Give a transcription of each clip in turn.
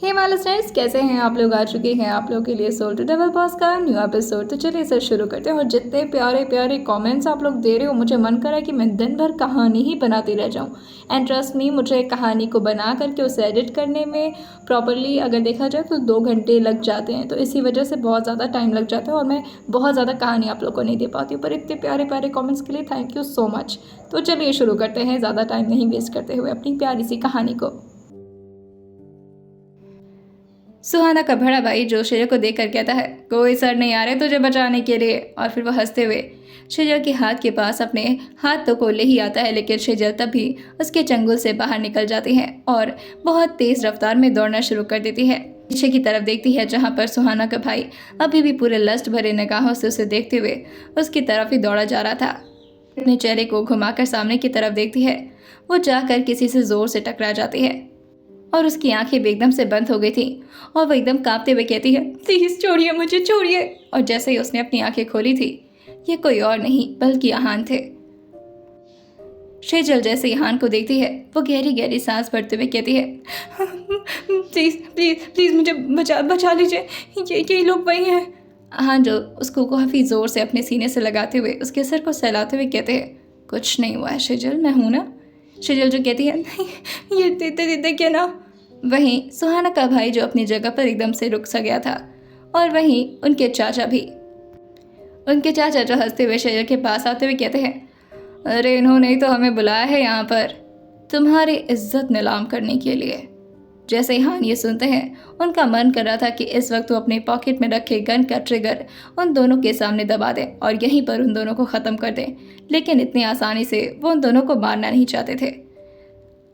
Hey my listeners, कैसे हैं आप लोग। आ चुके हैं आप लोगों के लिए सोल टू डबल बॉस का न्यू एपिसोड। तो चलिए इसे शुरू करते हैं। और जितने प्यारे प्यारे कमेंट्स आप लोग दे रहे हो, मुझे मन करा कि मैं दिन भर कहानी ही बनाती रह जाऊं। एंड ट्रस्ट मी, मुझे कहानी को बना करके उसे एडिट करने में प्रॉपरली अगर देखा जाए तो 2 घंटे लग जाते हैं। तो इसी वजह से बहुत ज़्यादा टाइम लग जाता है और मैं बहुत ज़्यादा कहानी आप लोग को नहीं दे पाती हूँ। पर इतने प्यारे प्यारे कॉमेंट्स के लिए थैंक यू सो मच। तो चलिए शुरू करते हैं, ज़्यादा टाइम नहीं वेस्ट करते हुए अपनी प्यारी सी कहानी को। सुहाना का बड़ा भाई जो शेजल को देख कर कहता है, कोई सर नहीं आ रहे तुझे बचाने के लिए। और फिर वह हंसते हुए शेजल के हाथ के पास अपने हाथ तो को ले ही आता है, लेकिन शेजल तब भी उसके चंगुल से बाहर निकल जाती है और बहुत तेज रफ्तार में दौड़ना शुरू कर देती है। पीछे की तरफ देखती है जहाँ पर सुहाना का भाई अभी भी पूरे लस्ट भरे निगाहों से उसे देखते हुए उसकी तरफ ही दौड़ा जा रहा था। अपने चेहरे को घुमाकर सामने की तरफ देखती है। वो जाकर किसी से जोर से टकरा जाती है और उसकी आंखें भी एकदम से बंद हो गई थी और वह एकदम कांपते हुए कहती है, प्लीज छोड़िए मुझे, छोड़िए। और जैसे ही उसने अपनी आंखें खोली थी, ये कोई और नहीं बल्कि आहान थे। शेजल जैसे आहान को देखती है, वो गहरी गहरी सांस भरते हुए कहती है, प्लीज प्लीज प्लीज मुझे बचा लीजिए, ये लोग वही हैं। आहान जो उसको काफी जोर से अपने सीने से लगाते हुए उसके सर को सहलाते हुए कहते हैं, कुछ नहीं हुआ है शेजल, मैं हूं ना। शेजल जो कहती है, नहीं ये देखिए ना। वहीं सुहाना का भाई जो अपनी जगह पर एकदम से रुक सा गया था और वहीं उनके चाचा भी। उनके चाचा जो हंसते हुए शेजल के पास आते हुए कहते हैं, अरे इन्होंने ही तो हमें बुलाया है यहाँ पर तुम्हारी इज्जत नीलाम करने के लिए। जैसे ही हान ये सुनते हैं, उनका मन कर रहा था कि इस वक्त वो अपने पॉकेट में रखे गन का ट्रिगर उन दोनों के सामने दबा दें और यहीं पर उन दोनों को ख़त्म कर दें, लेकिन इतनी आसानी से वो उन दोनों को मारना नहीं चाहते थे।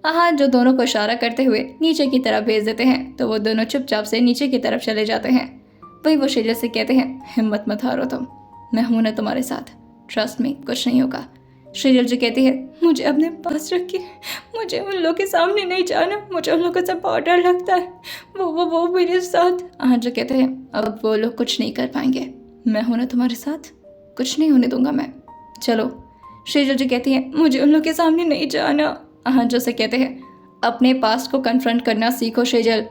आहान जो दोनों को इशारा करते हुए नीचे की तरफ भेज देते हैं, तो वो दोनों चुपचाप से नीचे की तरफ चले जाते हैं। वही वो शेजल से कहते हैं, हिम्मत मत हारो तुम, मैं हूं ना तुम्हारे साथ, ट्रस्ट मी कुछ नहीं होगा। शेजल जो कहती है, मुझे अपने पास रखिए, मुझे उन लोगों के सामने नहीं जाना, मुझे उन लोगों से बहुत डर लगता है, वो मेरे साथ। आहान जो कहते हैं, अब वो लोग कुछ नहीं कर पाएंगे, मैं हूं ना तुम्हारे साथ, कुछ नहीं होने दूंगा मैं, चलो। शेजल जो कहती है, मुझे उन लोगों के सामने नहीं जाना। आहान जो से कहते हैं, अपने पास्ट को कन्फ्रंट करना सीखो शेजल,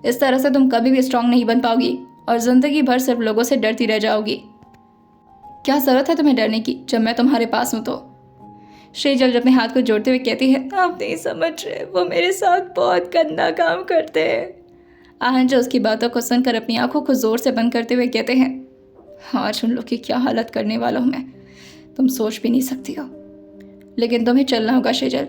इस तरह से तुम कभी भी स्ट्रांग नहीं बन पाओगी और जिंदगी भर सिर्फ लोगों से डरती रह जाओगी। क्या जरूरत है तुम्हें डरने की जब मैं तुम्हारे पास हूं तो। शेजल अपने हाथ को जोड़ते हुए कहती है, आप नहीं समझ रहे, वो मेरे साथ बहुत गंदा काम करते हैं। आहान जो उसकी बातों को सुनकर अपनी आंखों को जोर से बंद करते हुए कहते हैं, आज उन लोग की क्या हालत करने वाला हूं मैं, तुम सोच भी नहीं सकती हो। लेकिन तुम्हें चलना होगा शेजल,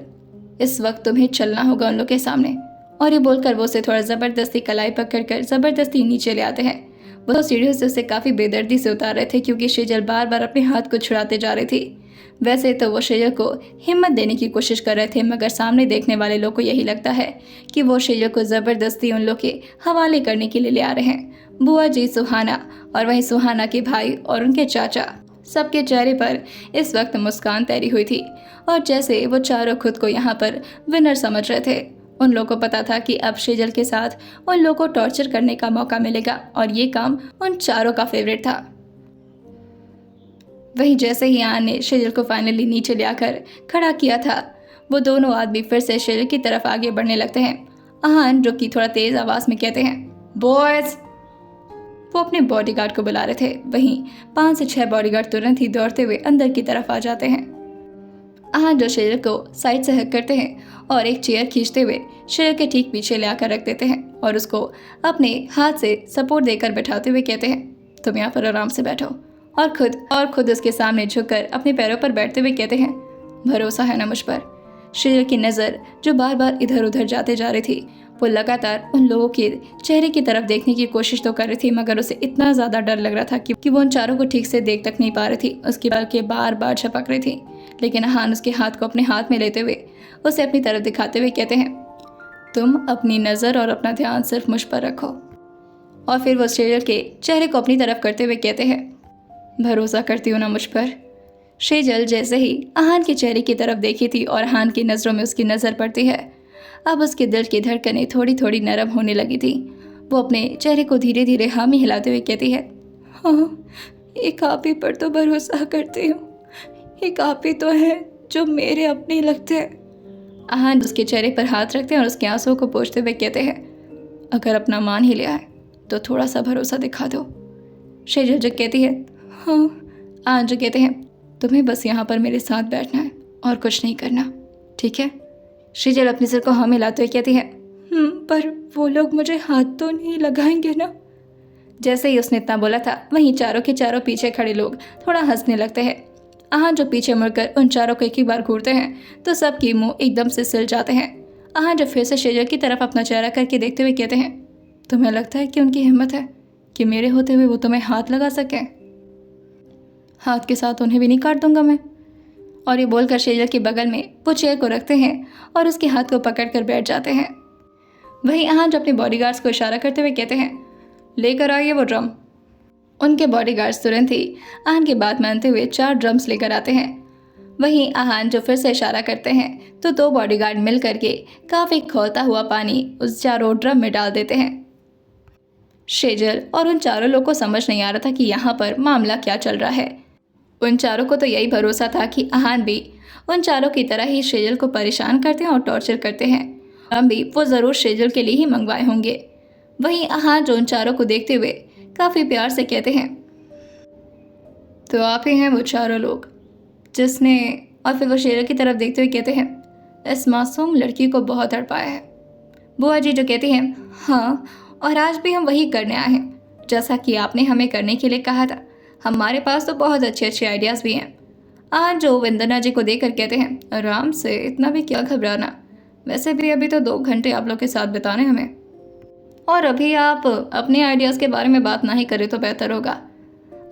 इस वक्त तुम्हें चलना होगा उन लोग के सामने। और ये बोलकर वो उसे थोड़ा ज़बरदस्ती कलाई पकड़कर ज़बरदस्ती नीचे ले आते हैं। वो सीढ़ियों से उसे काफ़ी बेदर्दी से उतार रहे थे क्योंकि शेजल बार बार अपने हाथ को छुड़ाते जा रही थी। वैसे तो वो शेजल को हिम्मत देने की कोशिश कर रहे थे, मगर सामने देखने वाले लोग को यही लगता है कि वो शेजल को ज़बरदस्ती उन लोग के हवाले करने के लिए ले आ रहे हैं। बुआ जी, सुहाना और वहीं सुहाना के भाई और उनके चाचा, सबके चेहरे पर इस वक्त मुस्कान तैरी हुई थी और जैसे वो चारों खुद को यहाँ पर विनर समझ रहे थे। उन लोगों को पता था कि अब शेजल के साथ उन लोगों को टॉर्चर करने का मौका मिलेगा और ये काम उन चारों का फेवरेट था। वहीं जैसे ही आन ने शेजल को फाइनली नीचे ले आकर खड़ा किया था, वो दोनों आदमी फिर से शेजल की तरफ आगे बढ़ने लगते हैं। आहान जो कि थोड़ा तेज आवाज में कहते हैं, बॉयज। वो अपने बॉडीगार्ड को बुला रहे थे। वहीं 5 से 6 बॉडीगार्ड तुरंत ही दौड़ते हुए अंदर की तरफ आ जाते हैं। आहान जो शेजल को साइड से हक करते हैं और एक चेयर खींचते हुए शेजल के ठीक पीछे ले आकर रख देते हैं और उसको अपने हाथ से सपोर्ट देकर बैठाते हुए कहते हैं, तुम यहाँ पर आराम से बैठो। और खुद उसके सामने झुककर अपने पैरों पर बैठते हुए कहते हैं, भरोसा है ना मुझ पर। शेजल की नज़र जो बार बार इधर उधर जाते जा रही थी, वो लगातार उन लोगों के चेहरे की तरफ देखने की कोशिश तो कर रही थी, मगर उसे इतना ज़्यादा डर लग रहा था कि वो उन चारों को ठीक से देख तक नहीं पा रही थी। उसकी पलकें बार बार झपक रही थी, लेकिन आहान उसके हाथ को अपने हाथ में लेते हुए उसे अपनी तरफ दिखाते हुए कहते हैं, तुम अपनी नज़र और अपना ध्यान सिर्फ मुझ पर रखो। और फिर वो शेजल के चेहरे को अपनी तरफ करते हुए कहते हैं, भरोसा करती हो ना मुझ पर। शेजल जैसे ही आहान के चेहरे की तरफ देखी थी और आहान की नज़रों में उसकी नज़र पड़ती है, अब उसके दिल की धड़कनें थोड़ी थोड़ी नरम होने लगी थी। वो अपने चेहरे को धीरे धीरे हामी हिलाते हुए कहती है, हाँ, एक आप ही पर तो भरोसा करती हूँ, एक आप ही तो है जो मेरे अपने लगते हैं। आहान उसके चेहरे पर हाथ रखते हैं और उसके आंसुओं को पोंछते हुए कहते हैं, अगर अपना मान ही लिया है तो थोड़ा सा भरोसा दिखा दो। शेजल जो कहती है हाँ। आन जो कहते हैं तुम्हें बस यहाँ पर मेरे साथ बैठना है और कुछ नहीं करना, ठीक है। शेजल अपने सिर को हाँ मिलाते हुए कहती है पर वो लोग मुझे हाथ तो नहीं लगाएंगे ना। जैसे ही उसने इतना बोला था वहीं चारों के चारों पीछे खड़े लोग थोड़ा हंसने लगते हैं। आहान जो पीछे मुड़कर उन चारों को एक ही बार घूरते हैं तो सबके मुंह एकदम से सिल जाते हैं। आहान जो फिर से शेजल की तरफ अपना चेहरा करके देखते हुए कहते हैं तुम्हें लगता है कि उनकी हिम्मत है कि मेरे होते हुए वो तुम्हें हाथ लगा सकें? हाथ के साथ उन्हें भी नहीं काट दूंगा मैं। और ये बोलकर शेजल के बगल में वो चेयर को रखते हैं और उसके हाथ को पकड़कर बैठ जाते हैं। वहीं आहान जो अपने बॉडीगार्ड्स को इशारा करते हुए कहते हैं लेकर आइए वो ड्रम। उनके बॉडीगार्ड्स तुरंत ही आहान की बात मानते हुए 4 ड्रम्स लेकर आते हैं। वहीं आहान जो फिर से इशारा करते हैं तो 2 बॉडीगार्ड मिल करके काफ़ी खौलता हुआ पानी उस चारों ड्रम में डाल देते हैं। शेजल और उन चारों लोग को समझ नहीं आ रहा था कि यहाँ पर मामला क्या चल रहा है। उन चारों को तो यही भरोसा था कि आहान भी उन चारों की तरह ही शेजल को परेशान करते हैं और टॉर्चर करते हैं। हम भी वो ज़रूर शेजल के लिए ही मंगवाए होंगे। वहीं आहान जो उन चारों को देखते हुए काफ़ी प्यार से कहते हैं तो आप ही हैं वो चारों लोग जिसने। और फिर वो शेजल की तरफ देखते हुए कहते हैं इस मासूम लड़की को बहुत तड़पाया है। बुआ जी जो कहती हैं हाँ, और आज भी हम वही करने आए हैं जैसा कि आपने हमें करने के लिए कहा था। हमारे पास तो बहुत अच्छे अच्छे आइडियाज़ भी हैं। आज जो वंदना जी को देखकर कहते हैं आराम से, इतना भी क्या घबराना। वैसे भी अभी तो 2 घंटे आप लोग के साथ बिताने हमें, और अभी आप अपने आइडियाज़ के बारे में बात ना ही करें तो बेहतर होगा।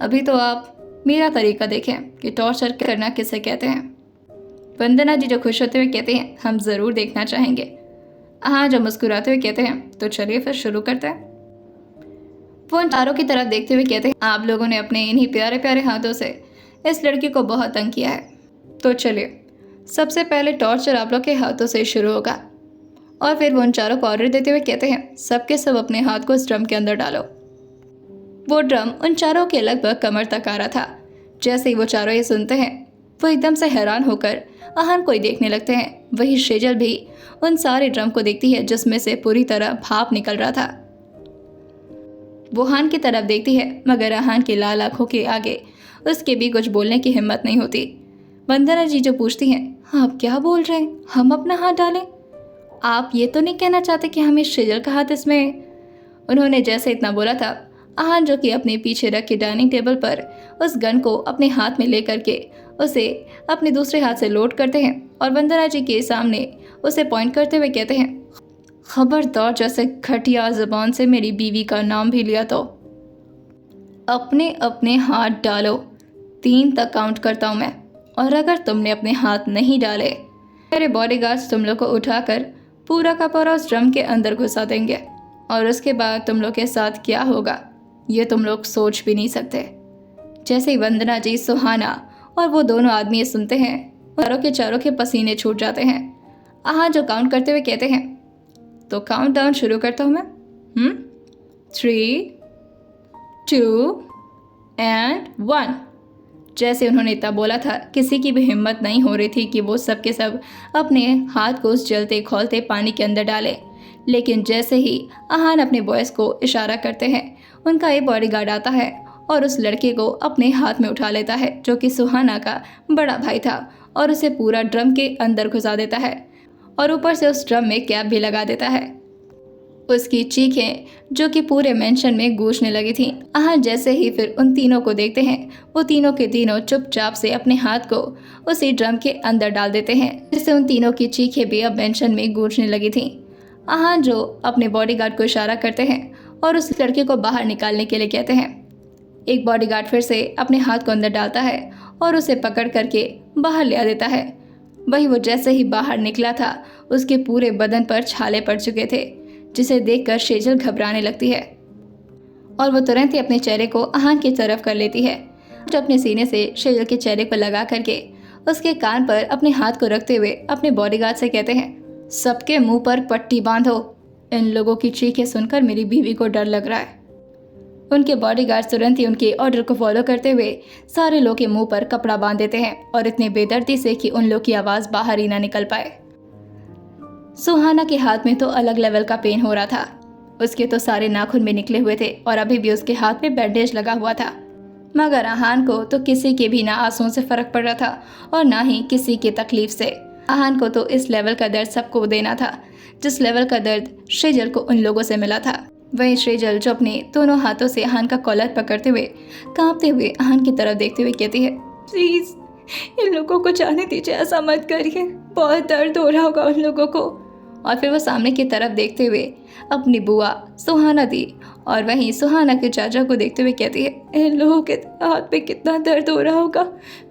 अभी तो आप मेरा तरीका देखें कि टॉर्चर करना किसे कहते हैं। वंदना जी जो खुश होते हुए कहते हैं हम ज़रूर देखना चाहेंगे। हाँ जो मुस्कुराते हुए कहते हैं तो चलिए फिर शुरू करते हैं। वो उन चारों की तरफ देखते हुए कहते हैं आप लोगों ने अपने इन्हीं प्यारे प्यारे हाथों से इस लड़की को बहुत तंग किया है, तो चलिए सबसे पहले टॉर्चर आप लोग के हाथों से शुरू होगा। और फिर वो उन चारों को ऑर्डर देते हुए कहते हैं सबके सब अपने हाथ को इस ड्रम के अंदर डालो। वो ड्रम उन चारों के लगभग कमर तक आ रहा था। जैसे ही वो चारों ये सुनते हैं वो एकदम से हैरान होकर आहान को ही देखने लगते हैं। वही शेजल भी उन सारे ड्रम को देखती है जिसमें से पूरी तरह भाप निकल रहा था। वो आहान की तरफ देखती है मगर आहान की लाल आंखों के आगे उसके भी कुछ बोलने की हिम्मत नहीं होती। वंदना जी जो पूछती हैं आप क्या बोल रहे हैं, हम अपना हाथ डालें? आप ये तो नहीं कहना चाहते कि हमें शेजल का हाथ इसमें? उन्होंने जैसे इतना बोला था आहान जो कि अपने पीछे रख के डाइनिंग टेबल पर उस गन को अपने हाथ में लेकर के उसे अपने दूसरे हाथ से लोड करते हैं और वंदना जी के सामने उसे पॉइंट करते हुए कहते हैं खबरदार जैसे घटिया ज़बान से मेरी बीवी का नाम भी लिया तो अपने अपने हाथ डालो। 3 तक काउंट करता हूँ मैं, और अगर तुमने अपने हाथ नहीं डाले मेरे बॉडीगार्ड्स तुम लोग को उठाकर पूरा का पूरा उस ड्रम के अंदर घुसा देंगे, और उसके बाद तुम लोग के साथ क्या होगा ये तुम लोग सोच भी नहीं सकते। जैसे ही वंदना जी, सुहाना और वो दोनों आदमी ये सुनते हैं चारों के चारों के पसीने छूट जाते हैं। आहान जो काउंट करते हुए कहते हैं तो काउंट डाउन शुरू करता हूँ मैं। 3, 2 एंड 1। जैसे उन्होंने इतना बोला था किसी की भी हिम्मत नहीं हो रही थी कि वो सब के सब अपने हाथ को उस जलते खौलते पानी के अंदर डाले। लेकिन जैसे ही आहान अपने बॉयज़ को इशारा करते हैं उनका एक बॉडीगार्ड आता है और उस लड़के को अपने हाथ में उठा लेता है जो कि सुहाना का बड़ा भाई था, और उसे पूरा ड्रम के अंदर घुसा देता है और ऊपर से उस ड्रम में कैप भी लगा देता है। उसकी चीखें जो कि पूरे मेंशन में गूंजने लगी थीं। आहान जैसे ही फिर उन तीनों को देखते हैं वो तीनों के तीनों चुपचाप से अपने हाथ को उसी ड्रम के अंदर डाल देते हैं, जिससे उन तीनों की चीखें भी अब मेंशन में गूंजने लगी थीं। आहान जो अपने बॉडीगार्ड को इशारा करते हैं और उस लड़के को बाहर निकालने के लिए कहते हैं। एक बॉडीगार्ड फिर से अपने हाथ को अंदर डालता है और उसे पकड़ करके बाहर ले आ देता है। वही वो जैसे ही बाहर निकला था उसके पूरे बदन पर छाले पड़ चुके थे, जिसे देखकर शेजल घबराने लगती है और वो तुरंत ही अपने चेहरे को आहान की तरफ कर लेती है, जो अपने सीने से शेजल के चेहरे पर लगा करके उसके कान पर अपने हाथ को रखते हुए अपने बॉडीगार्ड से कहते हैं सबके मुंह पर पट्टी बांधो। इन लोगों की चीखें सुनकर मेरी बीवी को डर लग रहा है। उनके बॉडीगार्ड तुरंत ही उनके ऑर्डर को फॉलो करते हुए सारे लोग के मुंह पर कपड़ा बांध देते हैं, और इतने बेदर्दी से कि उन लोग की आवाज़ बाहर ही ना निकल पाए। सुहाना के हाथ में तो अलग लेवल का पेन हो रहा था। उसके तो सारे नाखून भी निकले हुए थे और अभी भी उसके हाथ में बैंडेज लगा हुआ था। मगर आहान को तो किसी के भी ना आंसुओं से फर्क पड़ रहा था और ना ही किसी की तकलीफ से। आहान को तो इस लेवल का दर्द सबको देना था जिस लेवल का दर्द श्रीजल को उन लोगों से मिला था। वहीं श्रीजल जो अपने दोनों हाथों से आहान का कॉलर पकड़ते हुए कांपते हुए आहान की तरफ देखते हुए कहती है, प्लीज इन लोगों को जाने दीजिए, ऐसा मत करिए, बहुत दर्द हो रहा होगा उन लोगों को। और फिर वो सामने की तरफ देखते हुए अपनी बुआ सुहाना दी और वहीं सुहाना के चाचा को देखते हुए कहती है, इन लोगों के हाथ पे कितना दर्द हो रहा होगा,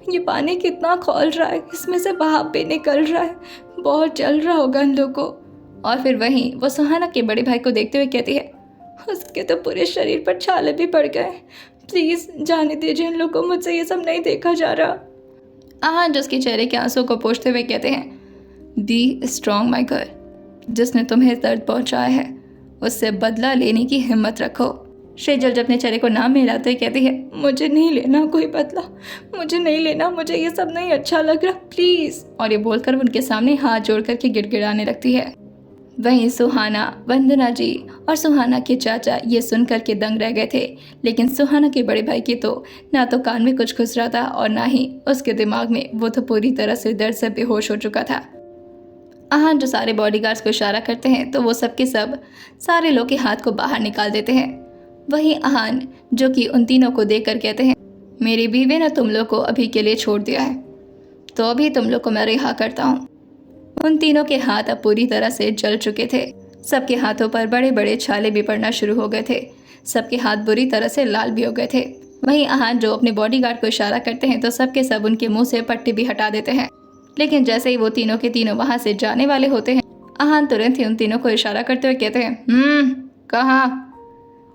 ये पानी कितना खौल रहा है, इसमें से भाप भी निकल रहा है, बहुत जल रहा होगा इन लोगों को। और फिर वहीं वो सुहाना के बड़े भाई को देखते हुए कहती है, उसके तो पूरे शरीर पर छाले भी पड़ गए, प्लीज जाने दीजिए इन लोगों को, मुझसे ये सब नहीं देखा जा रहा। आहान जो उसके चेहरे के आंसू को पोंछते हुए कहते हैं, बी स्ट्रॉन्ग माई गर्ल, जिसने तुम्हें दर्द पहुंचाया है उससे बदला लेने की हिम्मत रखो। श्रीजल जब अपने चेहरे को नाम मिलाते हुए कहती है, मुझे नहीं लेना कोई बदला, मुझे नहीं लेना, मुझे ये सब नहीं अच्छा लग रहा, प्लीज। और ये बोलकर उनके सामने हाथ जोड़ करके गिड़गिड़ाने लगती है। वहीं सुहाना, वंदना जी और सुहाना के चाचा ये सुन करके दंग रह गए थे, लेकिन सुहाना के बड़े भाई की तो ना तो कान में कुछ घुस रहा था और ना ही उसके दिमाग में, वो तो पूरी तरह से दर्द से बेहोश हो चुका था। आहान जो सारे बॉडीगार्ड्स को इशारा करते हैं तो वो सब के सब सारे लोग के हाथ को बाहर निकाल देते हैं। वहीं आहान जो कि उन तीनों को देख कर कहते हैं, मेरी बीवी ने तुम लोग को अभी के लिए छोड़ दिया है, तो अभी तुम लोग को मैं रिहा करता हूँ। उन तीनों के हाथ अब पूरी तरह से जल चुके थे, सबके हाथों पर बड़े बड़े छाले भी पड़ना शुरू हो गए थे, सबके हाथ बुरी तरह से लाल भी हो गए थे। वहीं आहान जो अपने बॉडीगार्ड को इशारा करते हैं तो सबके सब उनके मुंह से पट्टी भी हटा देते हैं, लेकिन जैसे ही वो तीनों के तीनों वहां से जाने वाले होते हैं, आहान तुरंत ही उन तीनों को इशारा करते हुए कहते हैं, कहाँ।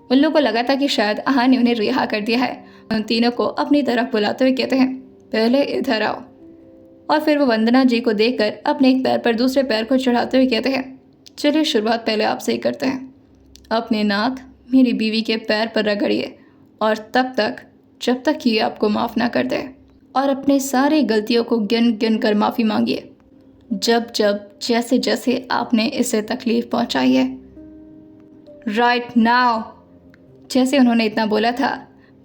उन लोगों को लगा था कि शायद आहान ने उन्हें रिहा कर दिया है। उन तीनों को अपनी तरफ बुलाते हुए कहते हैं, पहले इधर आओ। और फिर वो वंदना जी को देखकर अपने एक पैर पर दूसरे पैर को चढ़ाते हुए कहते हैं, चलिए शुरुआत पहले आपसे ही करते हैं। अपने नाक मेरी बीवी के पैर पर रगड़िए और तब तक जब तक ये आपको माफ़ ना कर दे, और अपने सारी गलतियों को गिन गिन कर माफ़ी मांगिए, जब जब जैसे जैसे आपने इसे तकलीफ़ पहुंचाई है, राइट नाउ। जैसे उन्होंने इतना बोला था,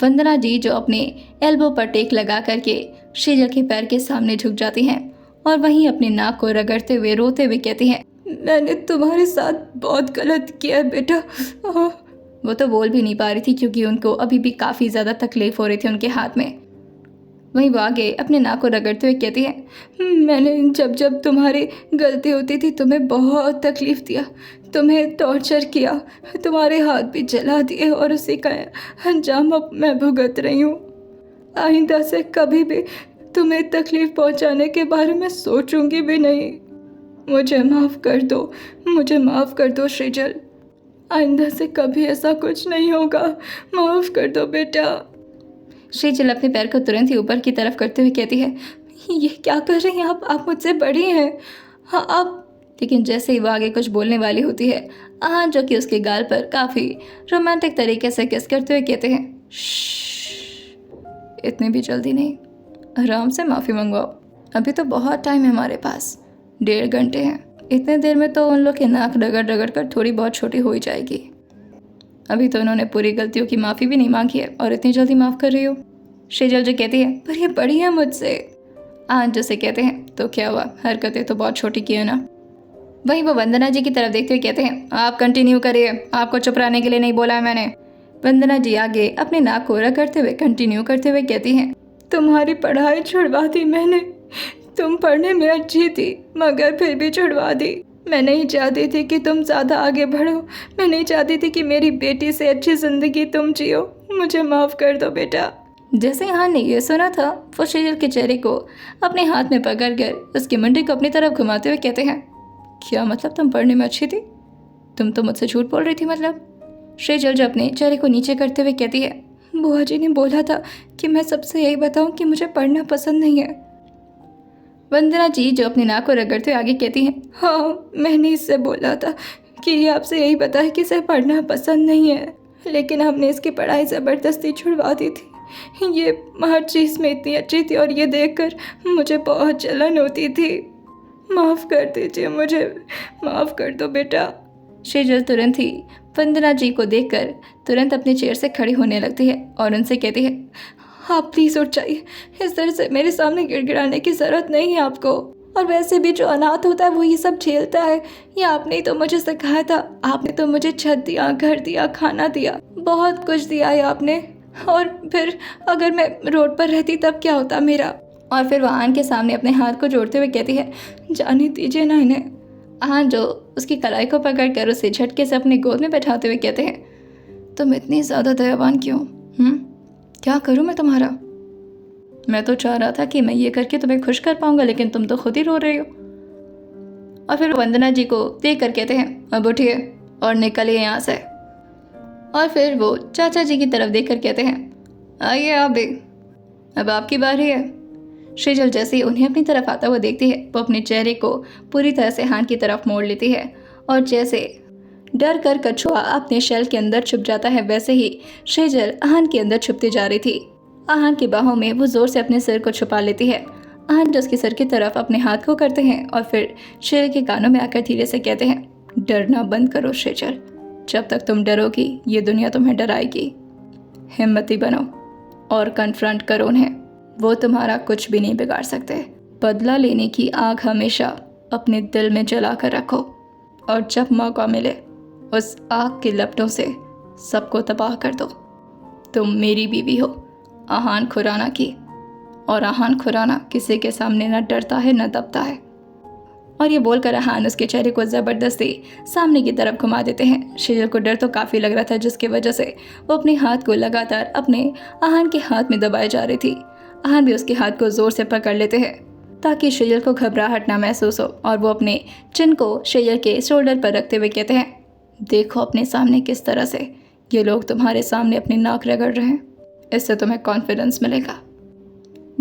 वंदना जी जो अपने एल्बो पर टेक लगा करके श्रीजल के पैर के सामने झुक जाती हैं और वहीं अपने नाक को रगड़ते हुए रोते हुए कहती हैं, मैंने तुम्हारे साथ बहुत गलत किया बेटा। वो तो बोल भी नहीं पा रही थी क्योंकि उनको अभी भी काफ़ी ज़्यादा तकलीफ़ हो रही थी उनके हाथ में। वहीं वो आगे अपने नाक को रगड़ते हुए कहती है, मैंने जब जब तुम्हारी गलती होती थी तुम्हें बहुत तकलीफ़ दिया, तुम्हें टॉर्चर किया, तुम्हारे हाथ भी जला दिए और उसी का अंजाम अब मैं भुगत रही हूँ। आइंदा से कभी भी तुम्हें तकलीफ़ पहुँचाने के बारे में सोचूंगी भी नहीं। मुझे माफ़ कर दो, मुझे माफ़ कर दो श्रीजल, आइंदा से कभी ऐसा कुछ नहीं होगा, माफ़ कर दो बेटा। श्रीजल अपने पैर को तुरंत ही ऊपर की तरफ करते हुए कहती है, ये क्या कर रही हैं आप मुझसे बड़ी हैं, हाँ आप। लेकिन जैसे ही वो आगे कुछ बोलने वाली होती है, आहान जो कि उसके गाल पर काफ़ी रोमांटिक तरीके से किस करते हुए कहते हैं, इतनी भी जल्दी नहीं, आराम से माफ़ी मंगवाओ, अभी तो बहुत टाइम है हमारे पास, 1.5 घंटे हैं, इतने देर में तो उन लोग के नाक रगड़ रगड़ कर थोड़ी बहुत छोटी हो ही जाएगी। अभी तो उन्होंने पूरी गलतियों की माफ़ी भी नहीं मांगी है और इतनी जल्दी माफ़ कर रही हो। श्रीजल जो कहती है, पर ये बड़ी है मुझसे। आहान जो से कहते हैं, तो क्या हुआ, हरकतें तो बहुत छोटी की है ना। वहीं वो वंदना जी की तरफ देखते हुए कहते हैं, आप कंटिन्यू करिए, आपको चुप रहने के लिए नहीं बोला है मैंने। वंदना जी आगे अपने नाक को रगड़ते हुए कंटिन्यू करते हुए कहती हैं, तुम्हारी पढ़ाई छुड़वा दी मैंने, तुम पढ़ने में अच्छी थी मगर फिर भी छुड़वा दी। मैं नहीं चाहती थी कि तुम ज़्यादा आगे बढ़ो, मैं नहीं चाहती थी कि मेरी बेटी से अच्छी ज़िंदगी तुम जियो, मुझे माफ़ कर दो बेटा। जैसे आहान ने ये सुना था, वो श्रीजल के चेहरे को अपने हाथ में पकड़कर उसकी मुंडी को अपनी तरफ घुमाते हुए कहते हैं, क्या मतलब तुम पढ़ने में अच्छी थी, तुम तो मुझसे झूठ बोल रही थी मतलब। श्रीजल जो अपने चेहरे को नीचे करते हुए कहती है, बुआ जी ने बोला था कि मैं सबसे यही बताऊं कि मुझे पढ़ना पसंद नहीं है। वंदना जी जो अपनी नाक को रगड़ते हुए आगे कहती हैं, हाँ मैंने इससे बोला था कि ये आपसे यही बताया कि इसे पढ़ना पसंद नहीं है, लेकिन हमने इसकी पढ़ाई ज़बरदस्ती छुड़वा दी थी। ये हर चीज़ में इतनी अच्छी थी और ये देखकर मुझे बहुत जलन होती थी, माफ़ कर दीजिए मुझे, माफ़ कर दो बेटा। श्रीजल तुरंत ही वंदना जी को देखकर तुरंत अपने चेयर से खड़ी होने लगती है और उनसे कहती है, आप प्लीज़ उठ जाइए, इस तरह से मेरे सामने गिड़गिड़ाने की ज़रूरत नहीं है आपको। और वैसे भी जो अनाथ होता है वो ये सब झेलता है। ये आपने ही तो मुझे सिखाया था, आपने तो मुझे छत दिया, घर दिया, खाना दिया, बहुत कुछ दिया है आपने। और फिर अगर मैं रोड पर रहती तब क्या होता मेरा। और फिर वो आहान के सामने अपने हाथ को जोड़ते हुए कहती है, जाने दीजिए ना इन्हें। आहान जो उसकी कलाई को पकड़कर उसे झटके से अपने गोद में बैठाते हुए कहते हैं, तुम इतनी ज़्यादा दयावान क्यों? क्या करूँ मैं तुम्हारा? मैं तो चाह रहा था कि मैं ये करके तुम्हें खुश कर पाऊंगा, लेकिन तुम तो खुद ही रो रही हो। और फिर वंदना जी को देख कर कहते हैं, अब उठिए और निकलिए यहाँ से। और फिर वो चाचा जी की तरफ देख कर कहते हैं, आइए आप भी, अब आपकी बारी है। श्रीजल जैसे ही उन्हें अपनी तरफ आता हुआ देखती है, वो अपने चेहरे को पूरी तरह से आहान की तरफ मोड़ लेती है और जैसे डर कर कछुआ अपने शेल के अंदर छुप जाता है, वैसे ही श्रीजल आहान के अंदर छुपती जा रही थी। आहान की बाहों में वो जोर से अपने सिर को छुपा लेती है। आहान जो उसके सिर की तरफ अपने हाथ को करते हैं और फिर शेर के कानों में आकर धीरे से कहते हैं, डरना बंद करो श्रीजल, जब तक तुम डरोगी ये दुनिया तुम्हें डराएगी। हिम्मती बनो और कन्फ्रंट करो उन्हें, वो तुम्हारा कुछ भी नहीं बिगाड़ सकते। बदला लेने की आग हमेशा अपने दिल में जला कर रखो और जब मौका मिले उस आग की लपटों से सबको तबाह कर दो। तुम मेरी बीवी हो, आहान खुराना की, और आहान खुराना किसी के सामने न डरता है न दबता है। और ये बोलकर आहान उसके चेहरे को ज़बरदस्ती सामने की तरफ घुमा देते हैं। श्रीजल को डर तो काफ़ी लग रहा था, जिसकी वजह से वो अपने हाथ को लगातार अपने आहान के हाथ में दबाए जा रही थी। आहान भी उसके हाथ को ज़ोर से पकड़ लेते हैं ताकि श्रीजल को घबराहट ना महसूस हो, और वो अपने चिन को श्रीजल के शोल्डर पर रखते हुए कहते हैं, देखो अपने सामने किस तरह से ये लोग तुम्हारे सामने अपनी नाक रगड़ रहे हैं, इससे तुम्हें कॉन्फिडेंस मिलेगा।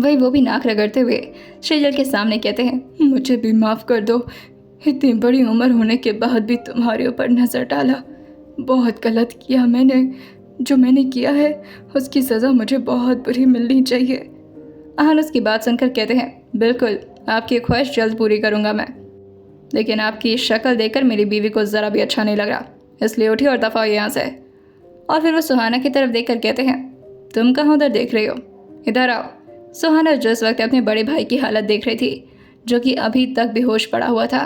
वही वो भी नाक रगड़ते हुए श्रीजल के सामने कहते हैं, मुझे भी माफ़ कर दो, इतनी बड़ी उम्र होने के बाद भी तुम्हारे ऊपर नज़र डाला, बहुत गलत किया मैंने। जो मैंने किया है उसकी सज़ा मुझे बहुत बुरी मिलनी चाहिए। आहान उसकी बात सुनकर कहते हैं, बिल्कुल आपकी ख्वाहिश जल्द पूरी करूँगा मैं, लेकिन आपकी शक्ल देखकर मेरी बीवी को ज़रा भी अच्छा नहीं लग रहा, इसलिए उठिए और दफ़ा यहाँ से। और फिर वो सुहाना की तरफ देखकर कहते हैं, तुम कहाँ उधर देख रही हो, इधर आओ। सुहाना जो इस वक्त अपने बड़े भाई की हालत देख रही थी, जो कि अभी तक बेहोश पड़ा हुआ था।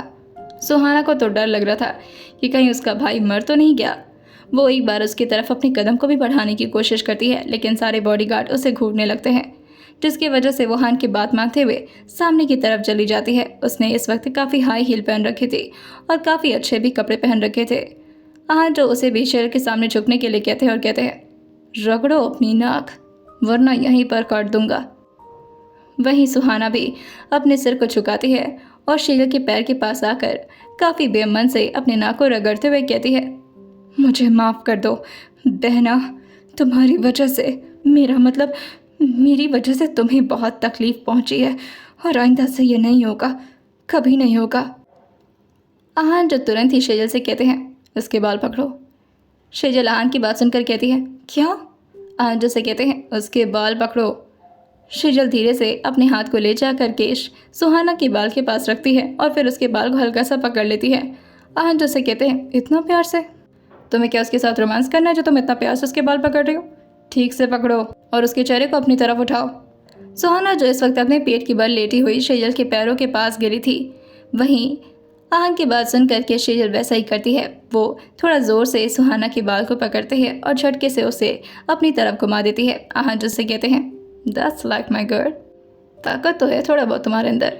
सुहाना को तो डर लग रहा था कि कहीं उसका भाई मर तो नहीं गया। वो एक बार उसकी तरफ अपने कदम को भी बढ़ाने की कोशिश करती है, लेकिन सारे बॉडीगार्ड उसे घूरने लगते हैं, जिसकी वजह से वो आहान की बात मानते हुए सामने की तरफ चली जाती है। उसने इस वक्त काफ़ी हाई हील पहन रखी थी और काफ़ी अच्छे भी कपड़े पहन रखे थे। आहान जो उसे भी शेर के सामने झुकने के लिए कहते हैं और कहते हैं, रगड़ो अपनी नाक वरना यहीं पर काट दूंगा। वहीं सुहाना भी अपने सिर को झुकाती है और शेर के पैर के पास आकर काफ़ी बेमन से अपने नाक को रगड़ते हुए कहती है, मुझे माफ़ कर दो बहना, तुम्हारी वजह से मेरी वजह से तुम्हें बहुत तकलीफ़ पहुंची है और आइंदा से ये नहीं होगा, कभी नहीं होगा। आहान जो तुरंत ही शेजल से कहते हैं, उसके बाल पकड़ो। शेजल आहान की बात सुनकर कहती है, क्या? आहान जो से कहते हैं, उसके बाल पकड़ो। शेजल धीरे से अपने हाथ को ले जा करके सुहाना के बाल के पास रखती है और फिर उसके बाल को हल्का सा पकड़ लेती है। आहान जो से कहते हैं, इतना प्यार से? तुम्हें क्या उसके साथ रोमांस करना है जो तुम इतना प्यार से उसके बाल पकड़ रही हो? ठीक से पकड़ो और उसके चेहरे को अपनी तरफ उठाओ। सुहाना जो इस वक्त अपने पेट की बल लेटी हुई शेजल के पैरों के पास गिरी थी, वहीं आहान की बात सुन करके शेजल वैसा ही करती है। वो थोड़ा ज़ोर से सुहाना के बाल को पकड़ते हैं और झटके से उसे अपनी तरफ घुमा देती है। आहान जिससे कहते हैं, दैट्स लाइक माई गर्ल, ताकत तो है थोड़ा बहुत तुम्हारे अंदर।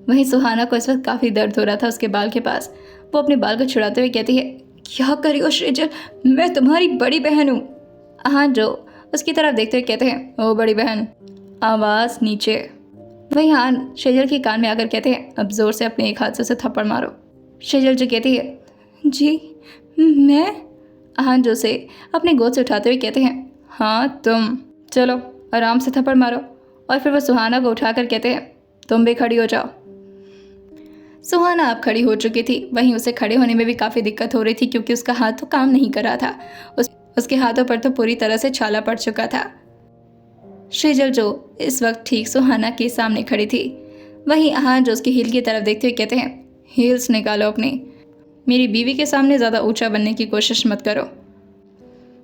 वहीं सुहाना को इस वक्त काफ़ी दर्द हो रहा था उसके बाल के पास। वो अपने बाल को छुड़ाते हुए कहती है, क्या करी हो शेजल, मैं तुम्हारी बड़ी बहन हूँ। आहान जो उसकी तरफ देखते हुए कहते हैं, ओ बड़ी बहन, आवाज़ नीचे। वहीं आहान शेजल के कान में आकर कहते हैं, अब जोर से अपने एक हाथ से उसे थप्पड़ मारो। शेजल जो कहती है, जी मैं? आहान जो से अपने गोद से उठाते हुए कहते हैं, हाँ तुम, चलो आराम से थप्पड़ मारो। और फिर वो सुहाना को उठाकर कहते हैं, तुम भी खड़ी हो जाओ। सुहाना अब खड़ी हो चुकी थी। वहीं उसे खड़े होने में भी काफ़ी दिक्कत हो रही थी क्योंकि उसका हाथ तो काम नहीं कर रहा था। उसके हाथों पर तो पूरी तरह से छाला पड़ चुका था। शेजल जो इस वक्त ठीक सुहाना के सामने खड़ी थी। वहीं आहान जो उसकी हील की तरफ देखते हुए कहते हैं, हील्स निकालो अपनी। मेरी बीवी के सामने ज़्यादा ऊंचा बनने की कोशिश मत करो।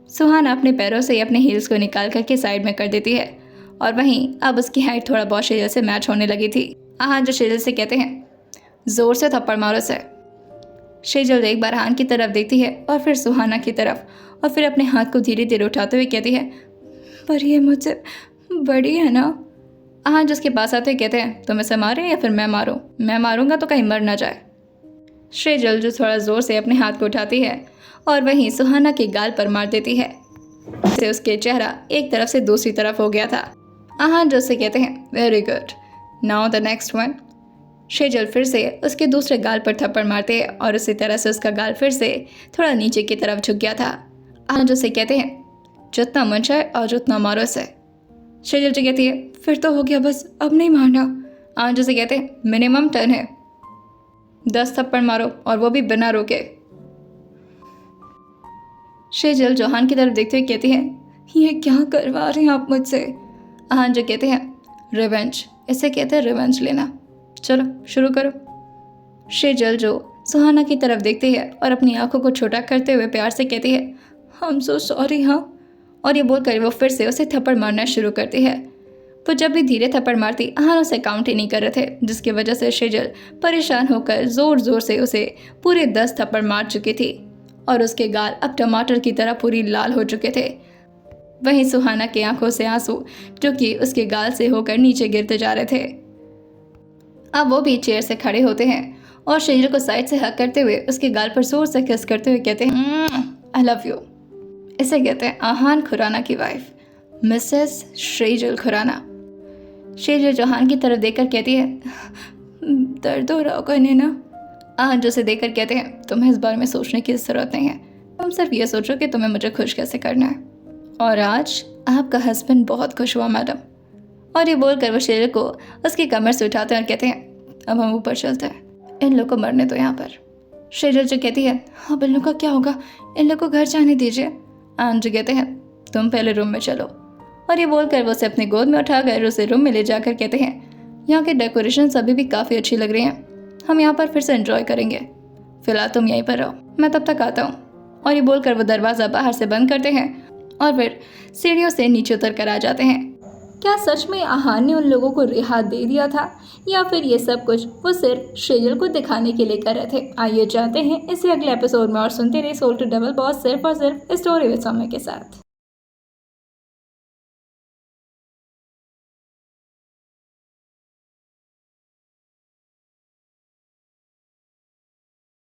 सुहाना अपने पैरों से अपने हील्स को निकाल करके साइड में कर देती है और वहीं अब उसकी हाइट थोड़ा बहुत शेजल से मैच होने लगी थी। आहान जो शेजल से कहते हैं, ज़ोर से थप्पड़ मारो से। शेजल एक बार आहान की तरफ देखती है और फिर सुहाना की तरफ और फिर अपने हाथ को धीरे धीरे उठाते हुए कहती है, पर ये मुझसे बड़ी है ना। आहान जिसके पास आते कहते हैं, तुम इसे मारें या फिर मैं मारूं? मैं मारूंगा तो कहीं मर ना जाए। शेजल जो थोड़ा ज़ोर से अपने हाथ को उठाती है और वहीं सुहाना के गाल पर मार देती है। इससे उसके चेहरा एक तरफ से दूसरी तरफ हो गया था। आहान जो से कहते हैं, very good, now the next one. Sejal फिर से उसके दूसरे गाल पर थप्पड़ मारते हैं और उसी तरह से उसका गाल फिर से थोड़ा नीचे की तरफ झुक गया था। आहान जो से कहते हैं, जितना मन चाहे और जितना मारो इसे। शेजल जो कहती है, फिर तो हो गया, बस अब नहीं मारना। आहान जो से कहते हैं, मिनिमम 10 है, 10 थप्पड़ मारो और वो भी बिना रोके। शेजल जो आहान की तरफ देखते हुए कहती है, ये क्या करवा रहे हैं आप मुझसे? आहान जो कहते हैं, रिवेंज, इसे कहते हैं रिवेंज लेना, चलो शुरू करो। शेजल जो सुहाना की तरफ देखती है और अपनी आंखों को छोटा करते हुए प्यार से कहती है, आई एम सो सॉरी। हाँ, और ये बोलकर वो फिर से उसे थप्पड़ मारना शुरू करती है। वो जब भी धीरे थप्पड़ मारती आहान उसे काउंट ही नहीं कर रहे थे, जिसकी वजह से शेजल परेशान होकर ज़ोर ज़ोर से उसे पूरे 10 थप्पड़ मार चुकी थी और उसके गाल अब टमाटर की तरह पूरी लाल हो चुके थे। वहीं सुहाना की आंखों से आंसू जो कि उसके गाल से होकर नीचे गिरते जा रहे थे। अब वो भी चेयर से खड़े होते हैं और शेजल को साइड से हक करते हुए उसके गाल पर जोर से किस करते हुए कहते हैं, आई लव यू। इसे कहते हैं आहान खुराना की वाइफ, मिसेस शेजल खुराना। शेजल जो आहान की तरफ देखकर कहती है, दर्द हो रहा होगा इन्हें ना। आहान जो से देखकर कहते हैं, तुम्हें इस बारे में सोचने की ज़रूरत नहीं है, तुम सिर्फ ये सोचो कि तुम्हें मुझे खुश कैसे करना है। और आज आपका हस्बैंड बहुत खुश हुआ मैडम। और ये बोलकर वो शेजल को उसकी कमर से उठाते हैं और कहते हैं, अब हम ऊपर चलते हैं, इन लोग को मरने दो यहाँ पर। शेजल जो कहती है, हाँ इन लोग का क्या होगा, इन लोग को घर जाने दीजिए। आहान जो कहते हैं, तुम पहले रूम में चलो। और ये बोलकर वो उसे अपनी गोद में उठाकर उसे रूम में ले जाकर कहते हैं, यहाँ की डेकोरेशन अभी भी काफ़ी अच्छी लग रही हैं, हम यहाँ पर फिर से एंजॉय करेंगे, फिलहाल तुम यहीं पर रहो, मैं तब तक आता हूँ। और ये बोलकर वो दरवाज़ा बाहर से बंद करते हैं और फिर सीढ़ियों से नीचे उतर कर आ जाते हैं। क्या सच में आहान ने उन लोगों को रिहा दे दिया था या फिर ये सब कुछ वो सिर्फ शेजल को दिखाने के लिए कर रहे थे? आइए जानते हैं इसी अगले एपिसोड में और सुनते रहिए सोल टू डबल बॉस सिर्फ और सिर्फ स्टोरी विद सौम्या के साथ।